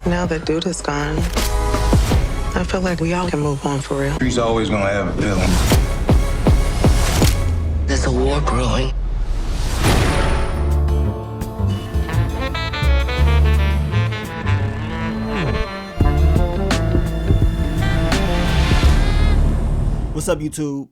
Now that dude is gone, I feel like we all can move on for real. He's always gonna have a villain. There's a war brewing. What's up, YouTube?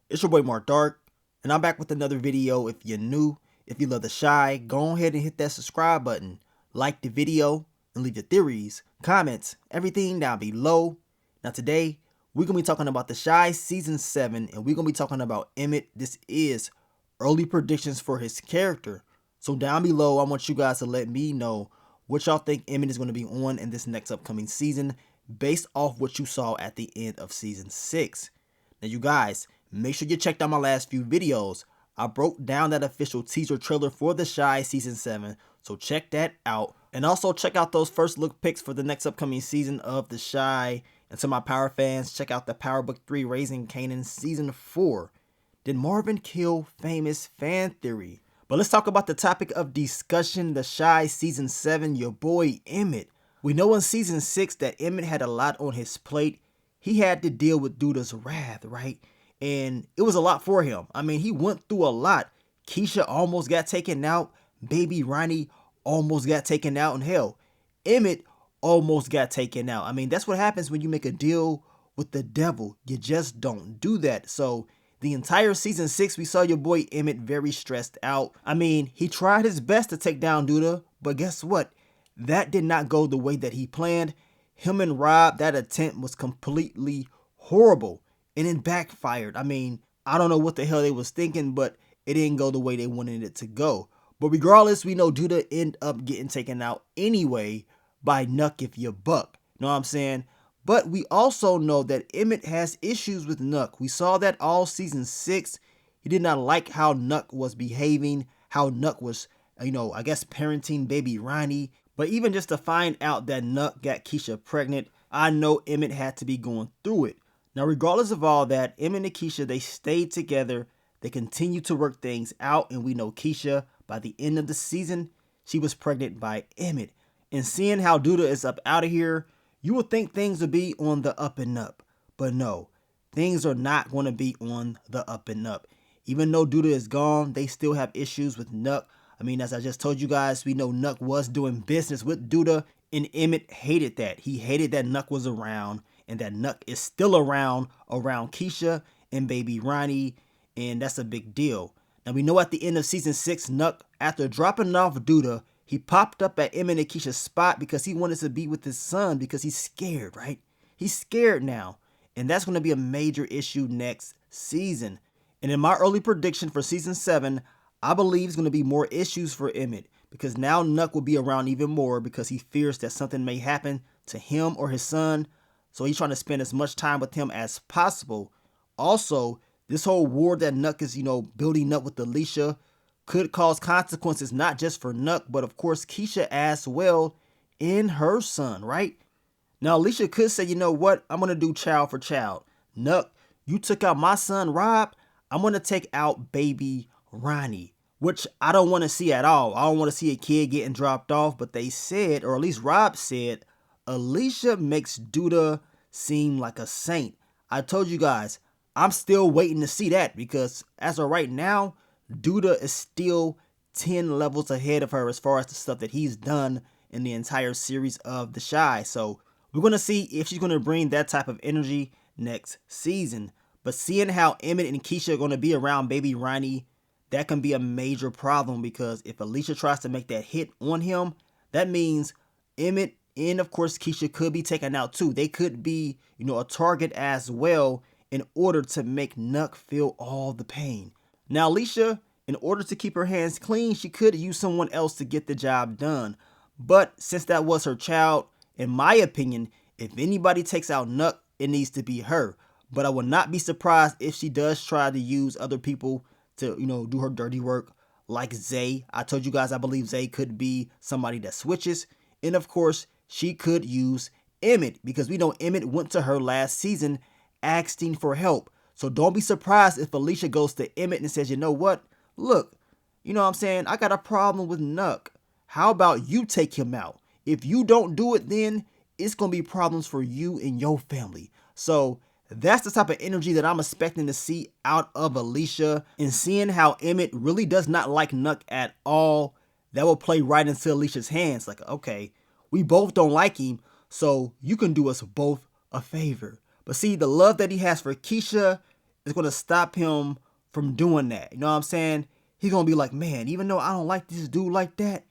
It's your boy Mark Dark, and I'm back with another video. If you're new, if you love The Chi, go ahead and hit that subscribe button, like the video, and leave your theories, comments, everything down below. Now today, we're going to be talking about The Chi Season 7, and we're going to be talking about Emmett. This is early predictions for his character. So down below, I want you guys to let me know what y'all think Emmett is going to be on in this next upcoming season, based off what you saw at the end of Season 6. Now you guys, make sure you checked out my last few videos. I broke down that official teaser trailer for The Chi Season 7, so check that out. And also check out those first look picks for the next upcoming season of The Chi. And to my Power fans, check out the Power Book 3 Raising Kanan Season 4. Did Marvin kill famous fan theory? But let's talk about the topic of discussion, The Chi Season 7, your boy Emmett. We know in Season 6 that Emmett had a lot on his plate. He had to deal with Duda's wrath, right? And it was a lot for him. I mean, he went through a lot. Keisha almost got taken out. Baby Ronnie almost got taken out. And hell, Emmett almost got taken out. I mean, that's what happens when you make a deal with the devil. You just don't do that. So the entire Season 6, we saw your boy Emmett very stressed out. I mean, he tried his best to take down Duda, but guess what? That did not go the way that he planned. Him and Rob, that attempt was completely horrible and it backfired. I mean, I don't know what the hell they was thinking, but it didn't go the way they wanted it to go. But regardless, we know Duda ended up getting taken out anyway by Nuck if you buck. Know what I'm saying? But we also know that Emmett has issues with Nuck. We saw that all Season 6. He did not like how Nuck was behaving, how Nuck was, I guess parenting baby Ronnie. But even just to find out that Nuck got Keisha pregnant, I know Emmett had to be going through it. Now, regardless of all that, Emmett and Keisha, they stayed together. They continued to work things out. And we know Keisha, by the end of the season, she was pregnant by Emmett. And seeing how Duda is up out of here, you would think things would be on the up and up. But no, things are not going to be on the up and up. Even though Duda is gone, they still have issues with Nuck. I mean, as I just told you guys, we know Nuck was doing business with Duda, and Emmett hated that. He hated that Nuck was around, and that Nuck is still around Keisha and baby Ronnie, and that's a big deal. Now, we know at the end of Season 6, Nuck, after dropping off Duda, he popped up at Emmett and Keisha's spot because he wanted to be with his son because he's scared, right? He's scared now, and that's going to be a major issue next season. And in my early prediction for Season 7, I believe it's going to be more issues for Emmett because now Nuck will be around even more because he fears that something may happen to him or his son. So he's trying to spend as much time with him as possible. Also, this whole war that Nuck is, building up with Alicia could cause consequences not just for Nuck, but of course Keisha as well and her son, right? Now, Alicia could say, you know what? I'm going to do child for child. Nuck, you took out my son, Rob. I'm going to take out baby Ronnie, which I don't want to see at all. I don't want to see a kid getting dropped off, but they said, or at least Rob said, Alicia makes Duda seem like a saint. I told you guys, I'm still waiting to see that because as of right now, Duda is still 10 levels ahead of her as far as the stuff that he's done in the entire series of The Chi. So we're going to see if she's going to bring that type of energy next season. But seeing how Emmett and Keisha are going to be around baby Ronnie, that can be a major problem because if Alicia tries to make that hit on him, that means Emmett and of course Keisha could be taken out too. They could be, a target as well in order to make Nuck feel all the pain. Now Alicia, in order to keep her hands clean, she could use someone else to get the job done. But since that was her child, in my opinion, if anybody takes out Nuck, it needs to be her. But I would not be surprised if she does try to use other people to, do her dirty work like Zay. I told you guys I believe Zay could be somebody that switches. And of course, she could use Emmett because we know Emmett went to her last season asking for help. So don't be surprised if Alicia goes to Emmett and says, you know what? Look, I got a problem with Nuck. How about you take him out? If you don't do it, then it's going to be problems for you and your family. So that's the type of energy that I'm expecting to see out of Alicia. And seeing how Emmett really does not like Nuck at all, that will play right into Alicia's hands. Like, okay, we both don't like him, so you can do us both a favor. But see, the love that he has for Keisha is going to stop him from doing that. You know what I'm saying? He's going to be like, man, even though I don't like this dude like that,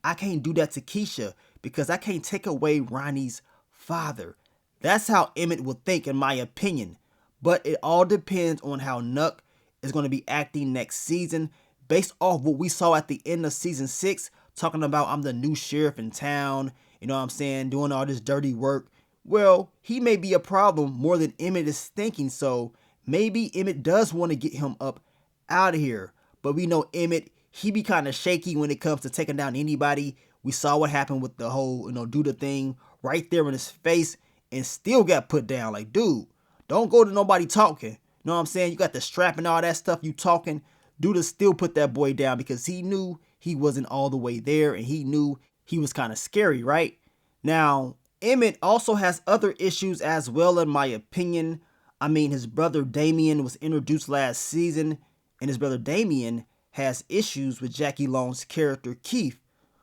I can't do that to Keisha because I can't take away Ronnie's father. That's how Emmett would think, in my opinion. But it all depends on how Nuck is going to be acting next season based off what we saw at the end of season 6, talking about I'm the new sheriff in town, you know what I'm saying, doing all this dirty work. Well, he may be a problem more than Emmett is thinking, so maybe Emmett does want to get him up out of here. But we know Emmett, he be kind of shaky when it comes to taking down anybody. We saw what happened with the whole, do the thing right there in his face and still got put down. Like, dude, don't go to nobody talking. You know what I'm saying? You got the strap and all that stuff, you talking. Dude still put that boy down because he knew he wasn't all the way there and he knew he was kind of scary, right? Now, Emmett also has other issues as well, in my opinion. I mean, his brother Damien was introduced last season, and his brother Damien has issues with Jackie Long's character Keith.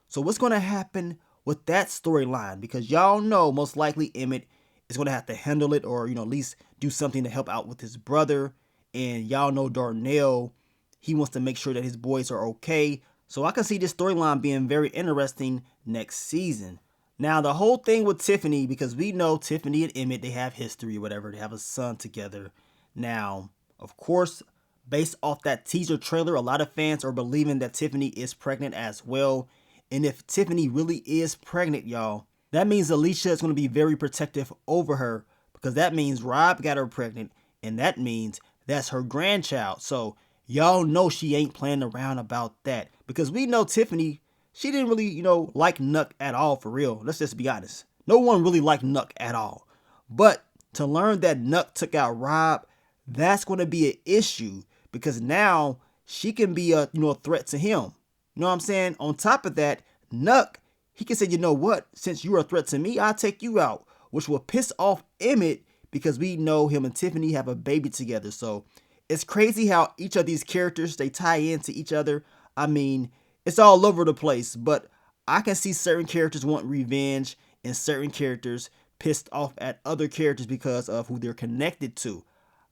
So what's going to happen with that storyline? Because y'all know most likely Emmett is going to have to handle it, or, at least do something to help out with his brother. And y'all know Darnell, he wants to make sure that his boys are okay. So I can see this storyline being very interesting next season. Now, the whole thing with Tiffany, because we know Tiffany and Emmett, they have history or whatever. They have a son together. Now, of course, based off that teaser trailer, a lot of fans are believing that Tiffany is pregnant as well. And if Tiffany really is pregnant, y'all, that means Alicia is going to be very protective over her, because that means Rob got her pregnant, and that means that's her grandchild. So y'all know she ain't playing around about that, because we know Tiffany, she didn't really, like Nuck at all, for real. Let's just be honest. No one really liked Nuck at all. But to learn that Nuck took out Rob, that's going to be an issue, because now she can be a threat to him. You know what I'm saying? On top of that, Nuck, he can say, you know what? Since you're a threat to me, I'll take you out, which will piss off Emmett, because we know him and Tiffany have a baby together. So it's crazy how each of these characters, they tie into each other. I mean, it's all over the place, but I can see certain characters want revenge and certain characters pissed off at other characters because of who they're connected to.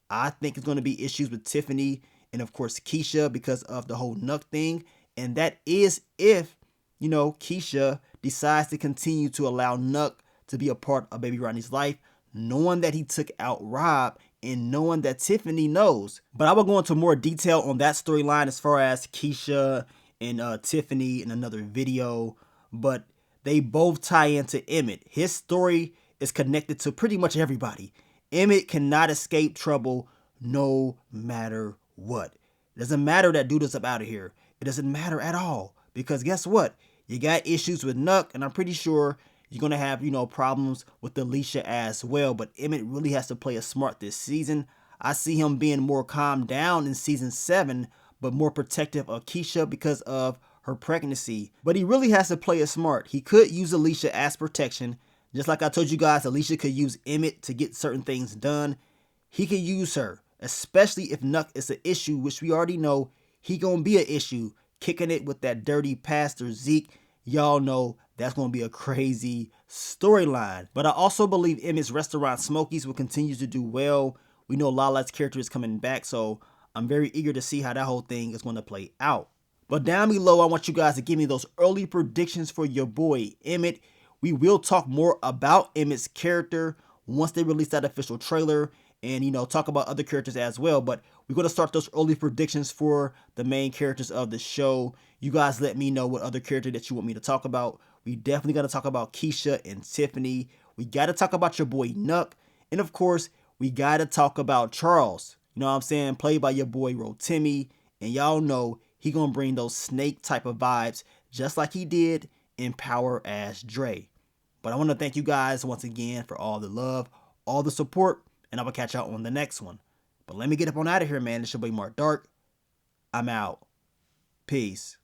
I think it's going to be issues with Tiffany and, of course, Keisha because of the whole Nuck thing. And that is if, Keisha decides to continue to allow Nuck to be a part of baby Ronnie's life, knowing that he took out Rob and knowing that Tiffany knows. But I will go into more detail on that storyline as far as Keisha and Tiffany in another video. But they both tie into Emmett. His story is connected to pretty much everybody. Emmett cannot escape trouble no matter what. It doesn't matter that dude is up out of here. It doesn't matter at all. Because guess what? You got issues with Nuck, and I'm pretty sure you're going to have, problems with Alicia as well. But Emmett really has to play it smart this season. I see him being more calmed down in season 7, but more protective of Keisha because of her pregnancy. But he really has to play it smart. He could use Alicia as protection. Just like I told you guys, Alicia could use Emmett to get certain things done. He could use her, especially if Nuck is an issue, which we already know he gonna be an issue. Kicking it with that dirty pastor Zeke, y'all know that's gonna be a crazy storyline. But I also believe Emmett's restaurant Smokies will continue to do well. We know Lala's character is coming back, so I'm very eager to see how that whole thing is going to play out. But down below, I want you guys to give me those early predictions for your boy Emmett. We will talk more about Emmett's character once they release that official trailer, and talk about other characters as well. But we're going to start those early predictions for the main characters of the show. You guys let me know what other character that you want me to talk about. We definitely got to talk about Keisha and Tiffany. We got to talk about your boy Nuck. And of course, we got to talk about Charles. You know what I'm saying? Played by your boy Rotimi. And y'all know he going to bring those Snake type of vibes just like he did in Power as Dre. But I want to thank you guys once again for all the love, all the support, and I will catch y'all on the next one. But let me get up on out of here, man. It's your boy Mark Dark. I'm out. Peace.